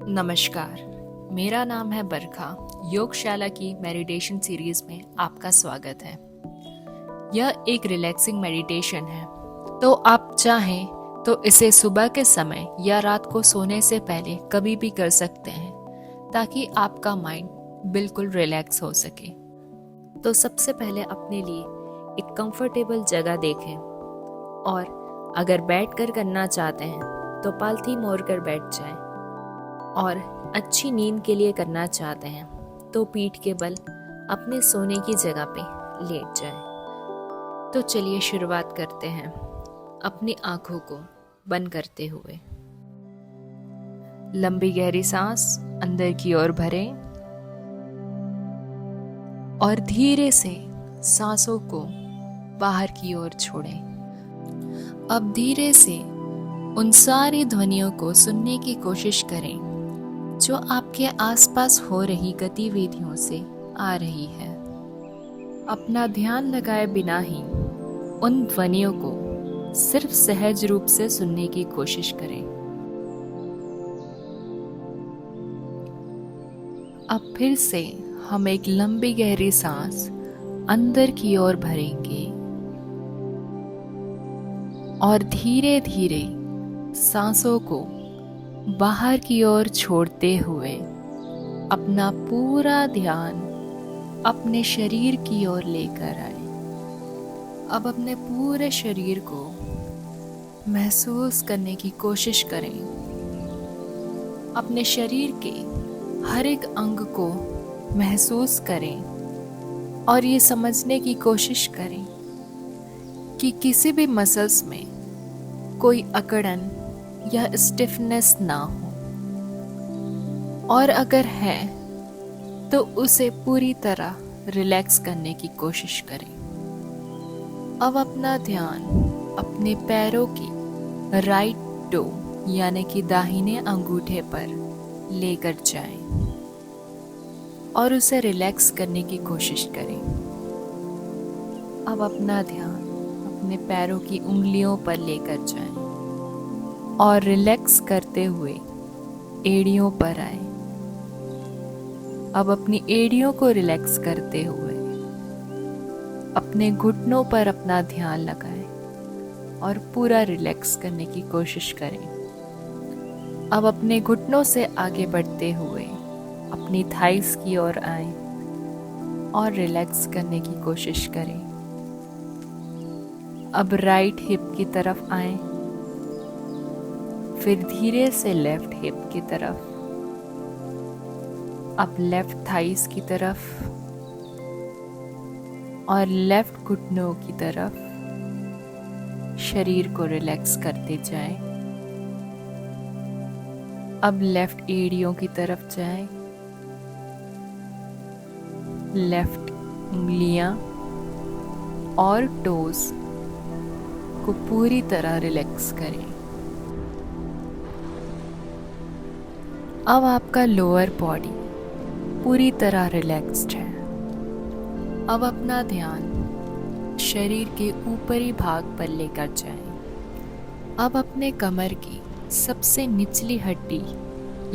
नमस्कार, मेरा नाम है बरखा। योगशाला की मेडिटेशन सीरीज में आपका स्वागत है। यह एक रिलैक्सिंग मेडिटेशन है, तो आप चाहें तो इसे सुबह के समय या रात को सोने से पहले कभी भी कर सकते हैं, ताकि आपका माइंड बिल्कुल रिलैक्स हो सके। तो सबसे पहले अपने लिए एक कंफर्टेबल जगह देखें और अगर बैठकर करना चाहते हैं तो पालथी मोड़कर बैठ जाएं। और अच्छी नींद के लिए करना चाहते हैं तो पीठ के बल अपने सोने की जगह पे लेट जाएं। तो चलिए शुरुआत करते हैं अपनी आंखों को बंद करते हुए। लंबी गहरी सांस अंदर की ओर भरें और धीरे से सांसों को बाहर की ओर छोड़ें। अब धीरे से उन सारी ध्वनियों को सुनने की कोशिश करें जो आपके आसपास हो रही गतिविधियों से आ रही है। अपना ध्यान लगाए बिना ही उन ध्वनियों को सिर्फ सहज रूप से सुनने की कोशिश करें। अब फिर से हम एक लंबी गहरी सांस अंदर की ओर भरेंगे और धीरे धीरे सांसों को बाहर की ओर छोड़ते हुए अपना पूरा ध्यान अपने शरीर की ओर लेकर आए। अब अपने पूरे शरीर को महसूस करने की कोशिश करें। अपने शरीर के हर एक अंग को महसूस करें और ये समझने की कोशिश करें कि किसी भी मसल्स में कोई अकड़न या स्टिफनेस ना हो, और अगर है तो उसे पूरी तरह रिलैक्स करने की कोशिश करें। अब अपना ध्यान अपने पैरों की राइट टो यानी कि दाहिने अंगूठे पर लेकर जाएं और उसे रिलैक्स करने की कोशिश करें। अब अपना ध्यान अपने पैरों की उंगलियों पर लेकर जाएं और रिलैक्स करते हुए एड़ियों पर आए। अब अपनी एड़ियों को रिलैक्स करते हुए अपने घुटनों पर अपना ध्यान लगाएं और पूरा रिलैक्स करने की कोशिश करें। अब अपने घुटनों से आगे बढ़ते हुए अपनी थाइस की ओर आए और रिलैक्स करने की कोशिश करें। अब राइट हिप की तरफ आए, फिर धीरे से लेफ्ट हिप की तरफ, अब लेफ्ट थाइस की तरफ और लेफ्ट घुटनों की तरफ शरीर को रिलैक्स करते जाएं। अब लेफ्ट एड़ियों की तरफ जाएं, लेफ्ट उंगलियां और टोज को पूरी तरह रिलैक्स करें। अब आपका लोअर बॉडी पूरी तरह रिलैक्स्ड है। अब अपना ध्यान शरीर के ऊपरी भाग पर लेकर जाएं। अब अपने कमर की सबसे निचली हड्डी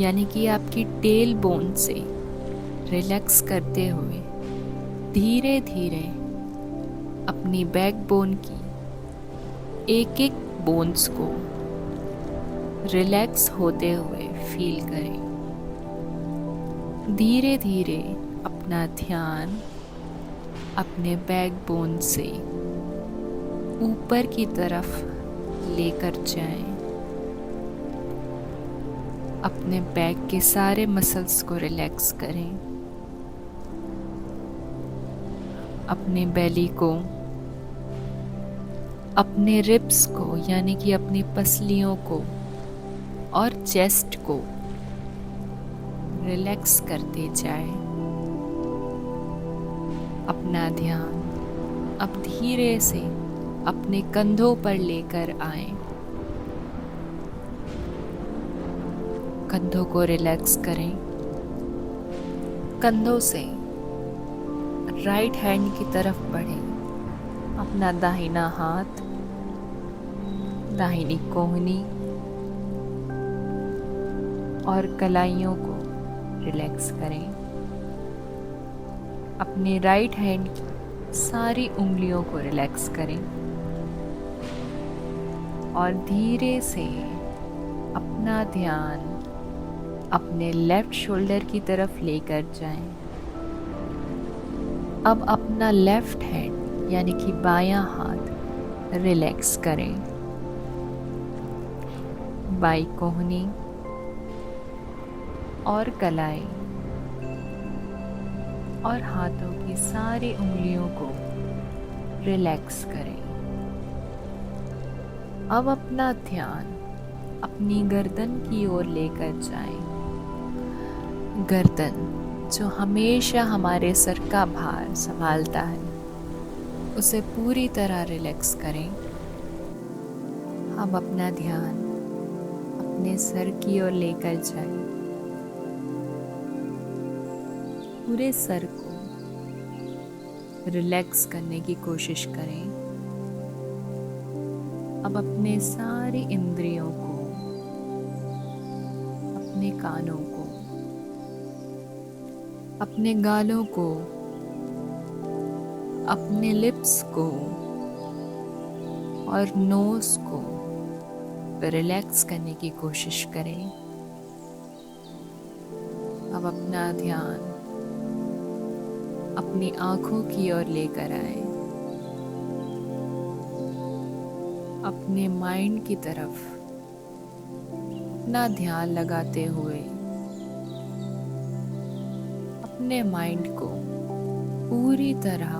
यानी कि आपकी टेल बोन से रिलैक्स करते हुए धीरे धीरे अपनी बैक बोन की एक एक बोन्स को रिलैक्स होते हुए फील करें। धीरे धीरे अपना ध्यान अपने बैक बोन से ऊपर की तरफ लेकर जाएं। अपने बैक के सारे मसल्स को रिलैक्स करें। अपने बेली को, अपने रिब्स को यानी कि अपनी पसलियों को और चेस्ट को रिलैक्स करते जाएं। अपना ध्यान अब धीरे से अपने कंधों पर लेकर आए। कंधों को रिलैक्स करें। कंधों से राइट हैंड की तरफ बढ़ें। अपना दाहिना हाथ, दाहिनी कोहनी और कलाइयों को रिलैक्स करें। अपने राइट हैंड की सारी उंगलियों को रिलैक्स करें और धीरे से अपना ध्यान अपने लेफ्ट शोल्डर की तरफ लेकर जाएं। अब अपना लेफ्ट हैंड यानी कि बायां हाथ रिलैक्स करें। बाई कोहनी और कलाई और हाथों की सारी उंगलियों को रिलैक्स करें। अब अपना ध्यान अपनी गर्दन की ओर लेकर जाएं। गर्दन जो हमेशा हमारे सर का भार संभालता है, उसे पूरी तरह रिलैक्स करें। अब अपना ध्यान अपने सर की ओर लेकर जाएं। पूरे सर को रिलैक्स करने की कोशिश करें। अब अपने सारी इंद्रियों को, अपने कानों को, अपने गालों को, अपने लिप्स को और नोज को रिलैक्स करने की कोशिश करें। अब अपना ध्यान अपनी आंखों की ओर लेकर आए। अपने माइंड की तरफ अपना ध्यान लगाते हुए अपने माइंड को पूरी तरह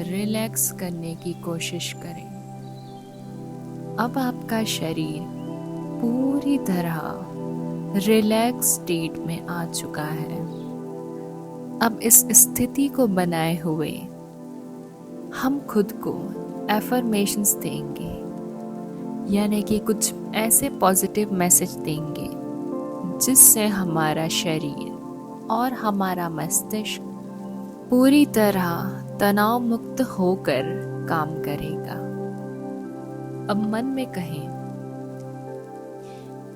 रिलैक्स करने की कोशिश करें। अब आपका शरीर पूरी तरह रिलैक्स स्टेट में आ चुका है। अब इस स्थिति को बनाए हुए हम खुद को एफर्मेशंस देंगे, यानी कि कुछ ऐसे पॉजिटिव मैसेज देंगे जिससे हमारा शरीर और हमारा मस्तिष्क पूरी तरह तनाव मुक्त होकर काम करेगा। अब मन में कहें,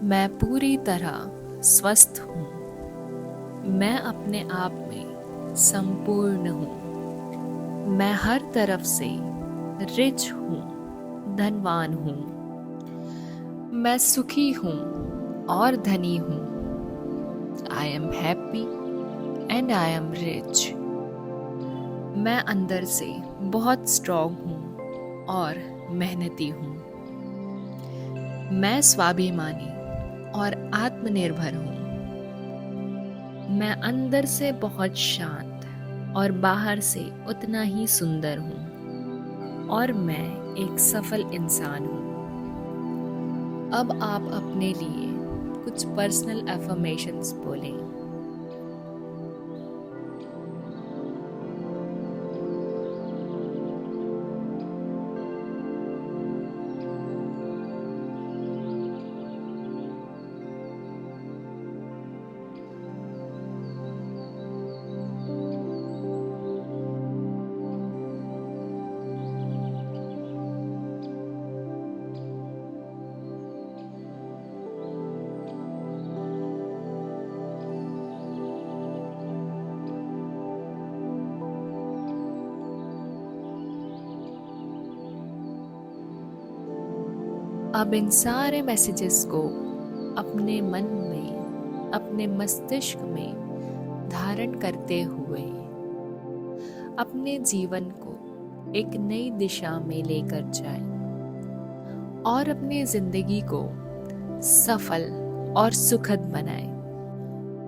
मैं पूरी तरह स्वस्थ हूँ, मैं अपने आप में संपूर्ण हूँ, मैं हर तरफ से रिच हूँ, धनवान हूँ, मैं सुखी हूँ और धनी हूँ। I am happy and I am rich. मैं अंदर से बहुत स्ट्रॉन्ग हूँ और मेहनती हूँ। मैं स्वाभिमानी और आत्मनिर्भर हूँ। मैं अंदर से बहुत शांत और बाहर से उतना ही सुंदर हूँ और मैं एक सफल इंसान हूँ। अब आप अपने लिए कुछ पर्सनल अफर्मेशंस बोलें। अब इन सारे मैसेजेस को अपने मन में, अपने मस्तिष्क में धारण करते हुए अपने जीवन को एक नई दिशा में लेकर जाएं और अपनी जिंदगी को सफल और सुखद बनाएं।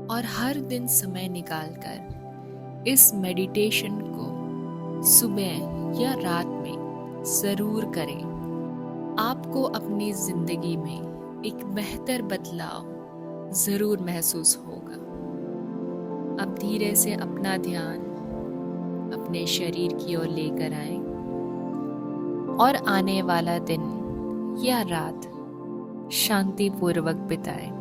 और हर दिन समय निकालकर इस मेडिटेशन को सुबह या रात में ज़रूर करें। आपको अपनी जिंदगी में एक बेहतर बदलाव ज़रूर महसूस होगा। अब धीरे से अपना ध्यान अपने शरीर की ओर लेकर आएं और आने वाला दिन या रात शांतिपूर्वक बिताएं।